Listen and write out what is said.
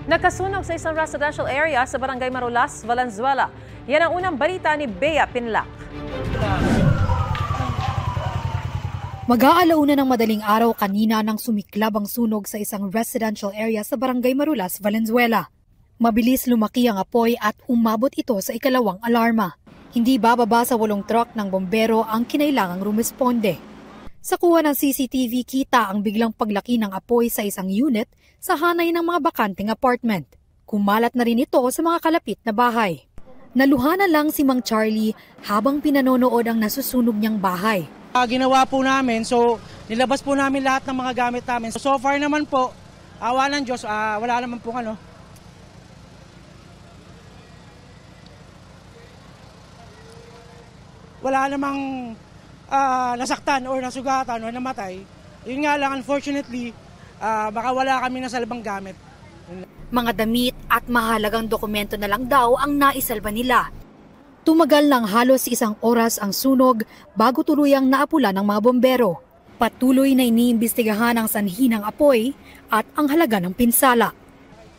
Nakasunog sa isang residential area sa Barangay Marulas, Valenzuela. Yan ang unang balita ni Bea Pinlac. Mag-aalauna ng madaling araw kanina nang sumiklab ang sunog sa isang residential area sa Barangay Marulas, Valenzuela. Mabilis lumaki ang apoy at umabot ito sa ikalawang alarma. Hindi bababa sa 8 truck ng bombero ang kinailangang rumisponde. Sa kuha ng CCTV, kita ang biglang paglaki ng apoy sa isang unit sa hanay ng mga bakanting apartment. Kumalat na rin ito sa mga kalapit na bahay. Naluha na lang si Mang Charlie habang pinanonood ang nasusunog niyang bahay. Ginawa po namin, so nilabas po namin lahat ng mga gamit namin. So far naman po, awa ng Diyos, wala naman po wala namang nasaktan or nasugatan or namatay. Yun nga lang, unfortunately, baka wala kami nasalbang gamit. Mga damit at mahalagang dokumento na lang daw ang naisalba nila. Tumagal ng halos 1 oras ang sunog bago tuluyang naapula ng mga bombero. Patuloy na iniimbestigahan ang sanhi ng apoy at ang halaga ng pinsala.